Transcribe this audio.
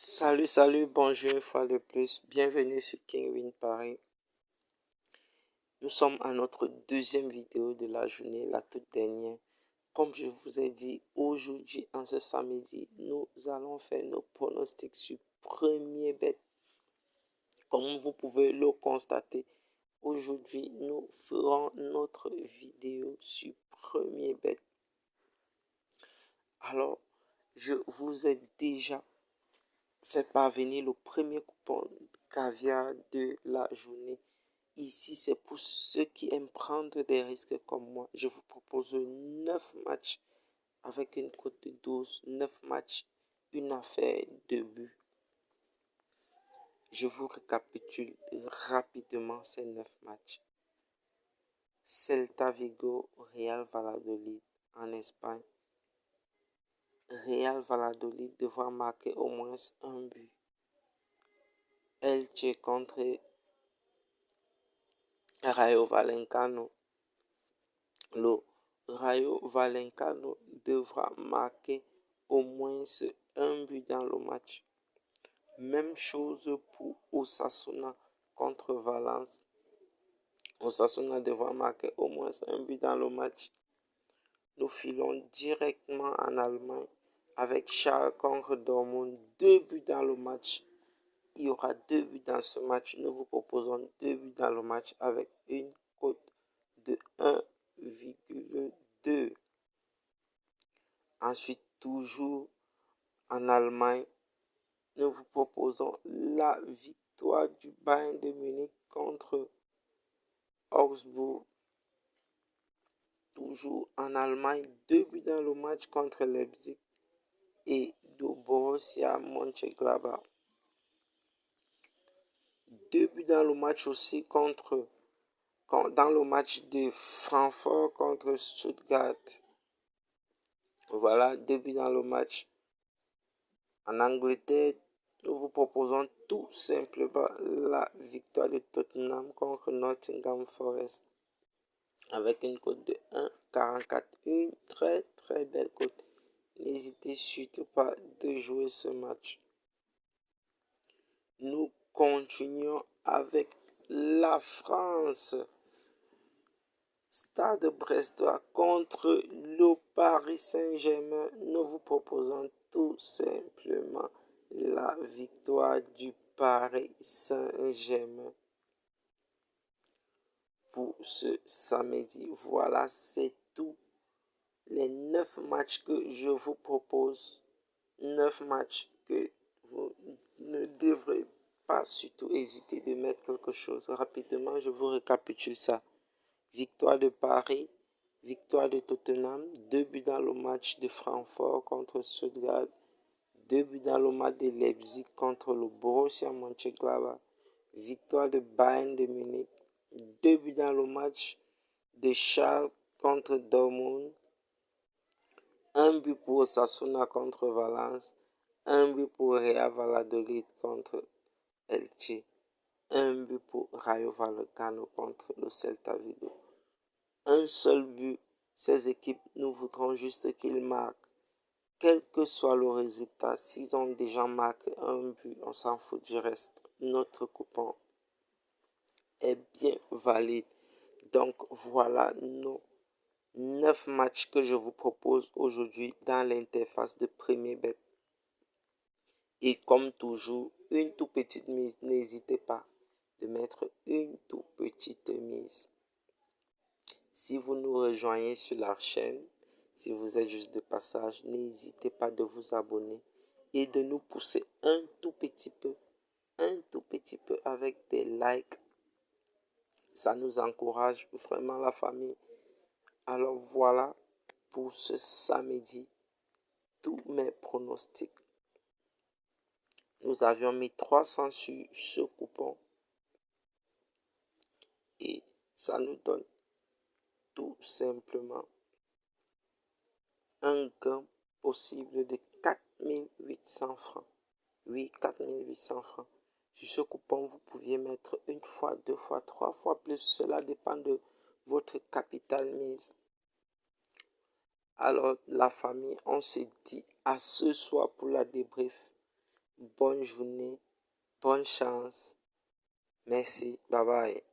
Salut, bonjour une fois de plus. Bienvenue sur King Win Paris. Nous sommes à notre deuxième vidéo de la journée, la toute dernière. Comme je vous ai dit, aujourd'hui, en ce samedi, nous allons faire nos pronostics sur premier bet. Comme vous pouvez le constater, aujourd'hui, nous ferons notre vidéo sur premier bet. Alors, je vous ai déjà fait parvenir le premier coupon caviar de la journée. Ici, c'est pour ceux qui aiment prendre des risques comme moi. Je vous propose 9 matchs avec une cote de 12. 9 matchs, une affaire de but. Je vous récapitule rapidement ces 9 matchs. Celta Vigo, Real Valladolid en Espagne. Real Valladolid devra marquer au moins un but. Elche contre Rayo Vallecano. Le Rayo Vallecano devra marquer au moins un but dans le match. Même chose pour Osasuna contre Valence. Osasuna devra marquer au moins un but dans le match. Nous filons directement en Allemagne avec Schalke contre Dortmund. 2 buts dans le match. Il y aura 2 buts dans ce match. Nous vous proposons 2 buts dans le match avec une cote de 1,2. Ensuite, toujours en Allemagne, nous vous proposons la victoire du Bayern de Munich contre Augsbourg. Toujours en Allemagne, 2 buts dans le match contre Leipzig et de Borussia Mönchengladbach. 2 buts dans le match aussi dans le match de Francfort contre Stuttgart. Voilà, 2 buts dans le match. En Angleterre, nous vous proposons tout simplement la victoire de Tottenham contre Nottingham Forest avec une cote de 1,44. Une très belle cote. N'hésitez surtout pas de jouer ce match. Nous continuons avec la France. Stade Brestois contre le Paris Saint-Germain. Nous vous proposons tout simplement la victoire du Paris Saint-Germain pour ce samedi. Voilà, c'est tout. Les 9 matchs que je vous propose. 9 matchs que vous ne devrez pas surtout hésiter de mettre quelque chose. Rapidement, je vous récapitule ça. Victoire de Paris, victoire de Tottenham, 2 buts dans le match de Francfort contre Stuttgart, 2 buts dans le match de Leipzig contre le Borussia Mönchengladbach, victoire de Bayern de Munich, 2 buts dans le match de Schalke contre Dortmund, 1 but pour Osasuna contre Valence, 1 but pour Real Valladolid contre Elche, 1 but pour Rayo Vallecano contre le Celta Vigo. Un seul but, ces équipes, nous voudrons juste qu'ils marquent. Quel que soit le résultat, s'ils ont déjà marqué un but, on s'en fout du reste. Notre coupon est bien valide. Donc voilà nos 9 matchs que je vous propose aujourd'hui dans l'interface de Premier Bet. Et comme toujours, une toute petite mise. N'hésitez pas de mettre une toute petite mise. Si vous nous rejoignez sur la chaîne, si vous êtes juste de passage, n'hésitez pas de vous abonner et de nous pousser un tout petit peu avec des likes. Ça nous encourage vraiment la famille. Alors voilà pour ce samedi, tous mes pronostics. Nous avions mis 300 sur ce coupon et ça nous donne tout simplement un gain possible de 4800 francs. Oui, 4800 francs. Sur ce coupon, vous pouviez mettre une fois, 2 fois, 3 fois plus. Cela dépend de votre capital mise. Alors, la famille, on se dit à ce soir pour la débrief. bonne journée, bonne chance. Merci, bye bye.